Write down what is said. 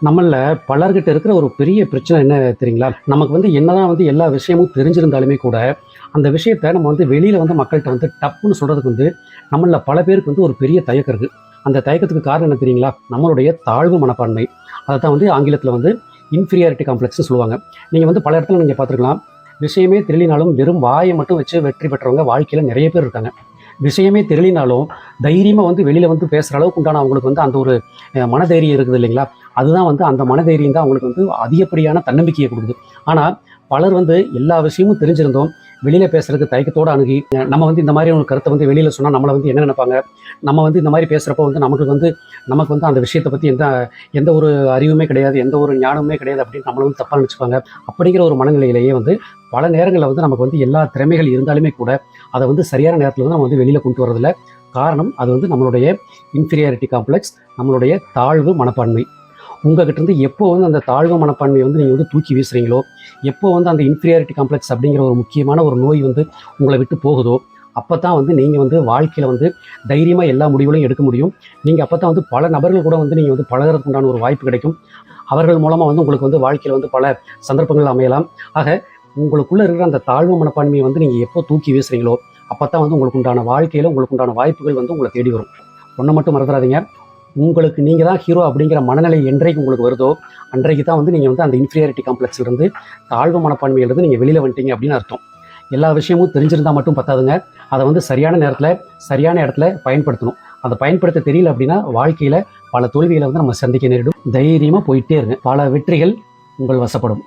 நம்மள பலர்கிட்ட இருக்கிற ஒரு பெரிய பிரச்சனை என்ன தெரியுங்களா? நமக்கு என்னதான் எல்லா விஷயமும் தெரிஞ்சிருந்தாலுமே கூட, அந்த விஷயத்த நம்ம வெளியில மக்கள்ட்ட டப்புன்னு சொல்றதுக்கு நம்மள்ல பல பேருக்கு ஒரு பெரிய தயக்கம் இருக்கு. அந்த தயக்கத்துக்கு காரணம் என்ன தெரியுங்களா? நம்மளுடைய தாழ்வு மனப்பான்மை. அதத்தான் ஆங்கிலத்தில இன்ஃபீரியாரிட்டி காம்ப்ளெக்ஸ்ன்னு சொல்லுவாங்க. நீங்க பல இடத்துல நீங்க பார்த்துருக்கலாம். விஷயமே தெரியலினாலும் வெறும் வாயை மட்டும் வச்சு வெற்றி பெற்றவங்க வாழ்க்கையில நிறைய பேர் இருக்காங்க. விஷயமே தெரியலினாலும் தைரியமா வெளியில பேசுற அளவுக்கு உண்டான அவங்களுக்கு அந்த ஒரு மனதைரியம் இருக்குது இல்லைங்களா? அதுதான் அந்த மனதைரியம் தான் அவங்களுக்கு அதிகப்படியான தன்னம்பிக்கையை கொடுக்குது. ஆனா பலர் எல்லா விஷயமும் தெரிஞ்சிருந்தோம் வெளியில பேசுறதுக்கு தயக்கத்தோட அணுகி நம்ம இந்த மாதிரி ஒரு கருத்தை வெளியில சொன்னா நம்மளை என்ன நினைப்பாங்க, நம்ம இந்த மாதிரி பேசுறப்போ நமக்கு அந்த விஷயத்தை பத்தி எந்த ஒரு அறிவுமே கிடையாது, எந்த ஒரு ஞானமே கிடையாது அப்படின்னு நம்மளை தப்பா நினைச்சுப்பாங்க. அப்படிங்கிற ஒரு மனநிலையிலேயே பல நேரங்களில் நமக்கு எல்லா திறமைகள் இருந்தாலுமே கூட அதை சரியான நேரத்தில் நம்ம வெளியில கொண்டு வரதில்ல. காரணம் அது நம்மளுடைய இன்ஃபீரியாரிட்டி காம்ப்ளெக்ஸ், நம்மளுடைய தாழ்வு மனப்பான்மை. உங்ககிட்ட எப்போ அந்த தாழ்வு மனப்பான்மையை நீங்கள் தூக்கி வீசுறீங்களோ, எப்போ அந்த இன்ஃபீரியாரிட்டி காம்ப்ளெக்ஸ் அப்படிங்கிற ஒரு முக்கியமான ஒரு நோய் உங்களை விட்டு போகுதோ, அப்போ தான் நீங்கள் வாழ்க்கையில் தைரியமாக எல்லா முடிவுகளையும் எடுக்க முடியும். நீங்கள் அப்போ தான் பல நபர்கள் கூட நீங்கள் பழகிறதுக்கு உண்டான ஒரு வாய்ப்பு கிடைக்கும். அவர்கள் மூலமாக உங்களுக்கு வாழ்க்கையில் பல சந்தர்ப்பங்கள் அமையலாம். ஆக உங்களுக்குள்ளே இருக்கிற அந்த தாழ்வு மனப்பான்மையை நீங்கள் எப்போ தூக்கி வீசுறீங்களோ, அப்போ தான் உங்களுக்கு உண்டான வாழ்க்கையில் உங்களுக்கு உண்டான வாய்ப்புகள் உங்களை தேடி வரும். ஒன்றை மட்டும் மறந்துடாதீங்க, உங்களுக்கு நீங்கள் தான் ஹீரோ அப்படிங்கிற மனநிலை என்றைக்கு உங்களுக்கு வருதோ, அன்றைக்கு தான் நீங்கள் அந்த இன்ஃபீரியாரிட்டி காம்ப்ளெக்ஸ்லேருந்து தாழ்வு மனப்பான்மையிலிருந்து நீங்கள் வெளியில் வந்துட்டீங்க அப்படின்னு அர்த்தம். எல்லா விஷயமும் தெரிஞ்சிருந்தால் மட்டும் பத்தாதுங்க, அதை சரியான நேரத்தில் சரியான இடத்துல பயன்படுத்தணும். அதை பயன்படுத்த தெரியல அப்படின்னா வாழ்க்கையில் பல தோல்விகளை நம்ம சந்திக்க நேரிடும். தைரியமாக போயிட்டே இருங்க, பல வெற்றிகள் உங்கள் வசப்படும்.